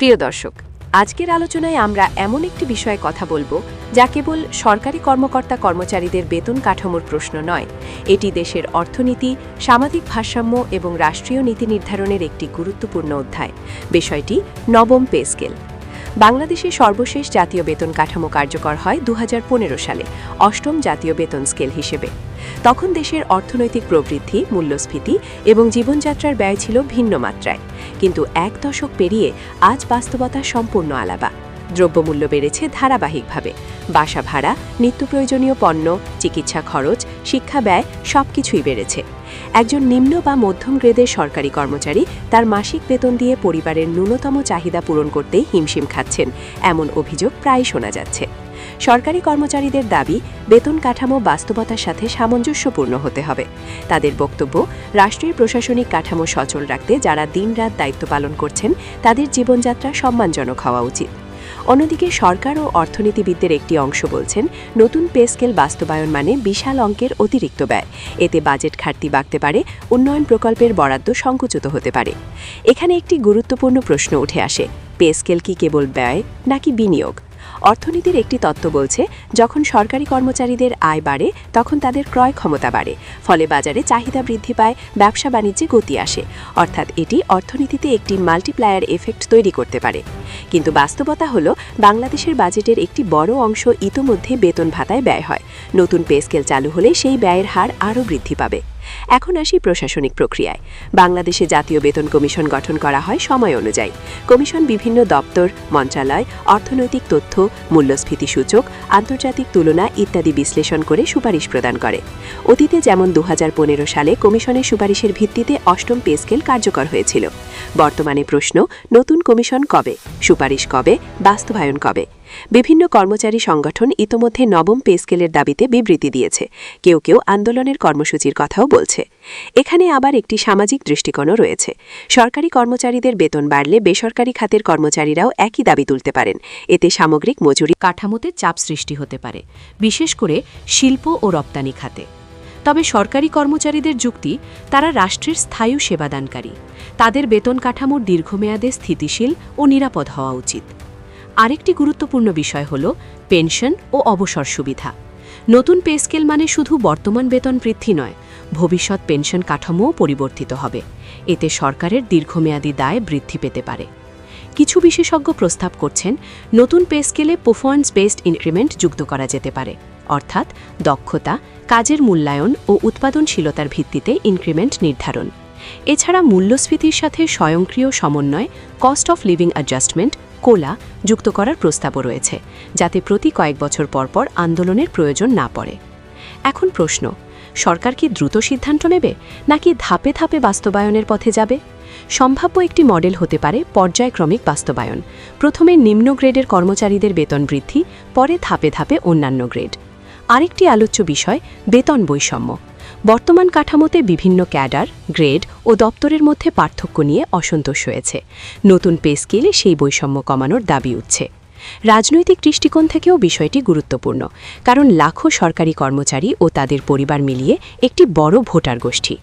প্রিয় দর্শক, আজকের আলোচনায় আমরা এমন একটি বিষয়ে কথা বলবো যা কেবল সরকারি কর্মকর্তা কর্মচারীদের বেতন কাঠামোর প্রশ্ন নয়, এটি দেশের অর্থনীতি, সামাজিক ভারসাম্য এবং রাষ্ট্রীয় নীতি নির্ধারণের একটি গুরুত্বপূর্ণ অধ্যায়। বিষয়টি নবম পে স্কেল। বাংলাদেশে সর্বশেষ জাতীয় বেতন কাঠামো কার্যকর হয় 2015 সালে অষ্টম জাতীয় বেতন স্কেল হিসেবে। তখন দেশের অর্থনৈতিক প্রবৃদ্ধি, মূল্যস্ফীতি এবং জীবনযাত্রার ব্যয় ছিল ভিন্ন মাত্রায়। কিন্তু এক দশক পেরিয়ে আজ বাস্তবতা সম্পূর্ণ আলাদা। দ্রব্যমূল্য বেড়েছে ধারাবাহিকভাবে। বাসা ভাড়া, নিত্যপ্রয়োজনীয় পণ্য, চিকিৎসা খরচ, শিক্ষা ব্যয় সবকিছুই বেড়েছে। একজন নিম্ন বা মধ্যম গ্রেডের সরকারি কর্মচারী তার মাসিক বেতন দিয়ে পরিবারের ন্যূনতম চাহিদা পূরণ করতেই হিমশিম খাচ্ছেন, এমন অভিযোগ প্রায়ই শোনা যাচ্ছে। সরকারি কর্মচারীদের দাবি, বেতন কাঠামো বাস্তবতার সাথে সামঞ্জস্যপূর্ণ হতে হবে। তাদের বক্তব্য, রাষ্ট্রীয় প্রশাসনিক কাঠামো সচল রাখতে যারা দিনরাত দায়িত্ব পালন করছেন তাদের জীবনযাত্রা সম্মানজনক হওয়া উচিত। অন্যদিকে সরকার ও অর্থনীতিবিদদের একটি অংশ বলছেন, নতুন পে স্কেল বাস্তবায়ন মানে বিশাল অঙ্কের অতিরিক্ত ব্যয়। এতে বাজেট ঘাটতি বাড়তে পারে, উন্নয়ন প্রকল্পের বরাদ্দ সংকুচিত হতে পারে। এখানে একটি গুরুত্বপূর্ণ প্রশ্ন উঠে আসে, পে স্কেল কি কেবল ব্যয় নাকি বিনিয়োগ? অর্থনীতির একটি তত্ত্ব বলছে, যখন সরকারি কর্মচারীদের আয় বাড়ে তখন তাদের ক্রয় ক্ষমতা বাড়ে, ফলে বাজারে চাহিদা বৃদ্ধি পায়, ব্যবসা বাণিজ্যে গতি আসে। অর্থাৎ এটি অর্থনীতিতে একটি মাল্টিপ্লায়ার এফেক্ট তৈরি করতে পারে। কিন্তু বাস্তবতা হলো, বাংলাদেশের বাজেটের একটি বড় অংশ ইতোমধ্যে বেতন ভাতায় ব্যয় হয়। নতুন পে স্কেল চালু হলে সেই ব্যয়ের হার আরও বৃদ্ধি পাবে। এখন আসি প্রশাসনিক প্রক্রিয়ায়। বাংলাদেশে জাতীয় বেতন কমিশন গঠন করা হয় সময় অনুযায়ী। কমিশন বিভিন্ন দপ্তর, মন্ত্রণালয়, অর্থনৈতিক তথ্য, মূল্যস্ফীতি সূচক, আন্তর্জাতিক তুলনা ইত্যাদি বিশ্লেষণ করে সুপারিশ প্রদান করে। অতীতে যেমন 2015 সালে কমিশনের সুপারিশের ভিত্তিতে অষ্টম পে স্কেল কার্যকর হয়েছিল। বর্তমানে প্রশ্ন, নতুন কমিশন কবে, সুপারিশ কবে, বাস্তবায়ন কবে? বিভিন্ন কর্মচারী সংগঠন ইতোমধ্যে নবম পে স্কেলের দাবিতে বিবৃতি দিয়েছে। কেউ কেউ আন্দোলনের কর্মসূচির কথাও বলছে। এখানে আবার একটি সামাজিক দৃষ্টিকোণও রয়েছে। সরকারি কর্মচারীদের বেতন বাড়লে বেসরকারি খাতের কর্মচারীরাও একই দাবি তুলতে পারেন। এতে সামগ্রিক মজুরি কাঠামোতে চাপ সৃষ্টি হতে পারে, বিশেষ করে শিল্প ও রপ্তানি খাতে। তবে সরকারি কর্মচারীদের যুক্তি, তারা রাষ্ট্রের স্থায়ী সেবাদানকারী। তাদের বেতন কাঠামোর দীর্ঘমেয়াদে স্থিতিশীল ও নিরাপদ হওয়া উচিত। আরেকটি গুরুত্বপূর্ণ বিষয় হল পেনশন ও অবসর সুবিধা। নতুন পে স্কেল মানে শুধু বর্তমান বেতন বৃদ্ধি নয়, ভবিষ্যৎ পেনশন কাঠামোও পরিবর্তিত হবে। এতে সরকারের দীর্ঘমেয়াদী দায় বৃদ্ধি পেতে পারে। কিছু বিশেষজ্ঞ প্রস্তাব করছেন, নতুন পে স্কেলে পারফরম্যান্স বেসড ইনক্রিমেন্ট যুক্ত করা যেতে পারে, অর্থাৎ দক্ষতা, কাজের মূল্যায়ন ও উৎপাদনশীলতার ভিত্তিতে ইনক্রিমেন্ট নির্ধারণ। এছাড়া মূল্যস্ফীতির সাথে স্বয়ংক্রিয় সমন্বয়, কস্ট অফ লিভিং অ্যাডজাস্টমেন্ট কোলা যুক্ত করার প্রস্তাবও রয়েছে, যাতে প্রতি কয়েক বছর পরপর আন্দোলনের প্রয়োজন না পড়ে। এখন প্রশ্ন, সরকার কি দ্রুত সিদ্ধান্ত নেবে নাকি ধাপে ধাপে বাস্তবায়নের পথে যাবে? সম্ভাব্য একটি মডেল হতে পারে পর্যায়ক্রমিক বাস্তবায়ন। প্রথমে নিম্ন গ্রেডের কর্মচারীদের বেতন বৃদ্ধি, পরে ধাপে ধাপে অন্যান্য গ্রেড। আরেকটি আলোচ্য বিষয়, বেতন বৈষম্য। বর্তমান কাঠামোতে বিভিন্ন ক্যাডার, গ্রেড ও দপ্তরের মধ্যে পার্থক্য নিয়ে অসন্তোষ হয়েছে। নতুন পে স্কেলে সেই বৈষম্য কমানোর দাবি উঠছে। রাজনৈতিক দৃষ্টিকোণ থেকেও বিষয়টি গুরুত্বপূর্ণ, কারণ লাখো সরকারি কর্মচারী ও তাদের পরিবার মিলিয়ে একটি বড় ভোটার গোষ্ঠী।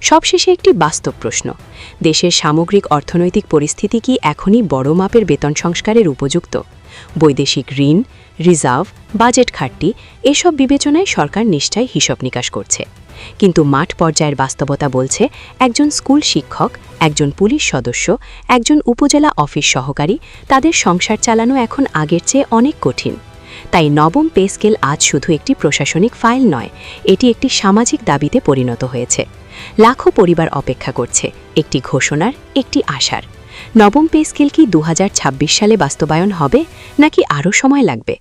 সবশেষে একটি বাস্তব প্রশ্ন, দেশের সামগ্রিক অর্থনৈতিক পরিস্থিতি কি এখনই বড় মাপের বেতন সংস্কারের উপযুক্ত? বৈদেশিক ঋণ, রিজার্ভ, বাজেট ঘাটতি এসব বিবেচনায় সরকার নিশ্চয়ই হিসাব নিকাশ করছে। কিন্তু মাঠ পর্যায়ের বাস্তবতা বলছে, একজন স্কুল শিক্ষক, একজন পুলিশ সদস্য, একজন উপজেলা অফিস সহকারী, তাদের সংসার চালানো এখন আগের চেয়ে অনেক কঠিন। তাই নবম পে স্কেল আজ শুধু একটি প্রশাসনিক ফাইল নয়, এটি একটি সামাজিক দাবিতে পরিণত হয়েছে। লাখো পরিবার অপেক্ষা করছে একটি ঘোষণার, একটি আশার। নবম পে স্কেল কি 2026 সালে বাস্তবায়ন হবে নাকি আরও সময় লাগবে?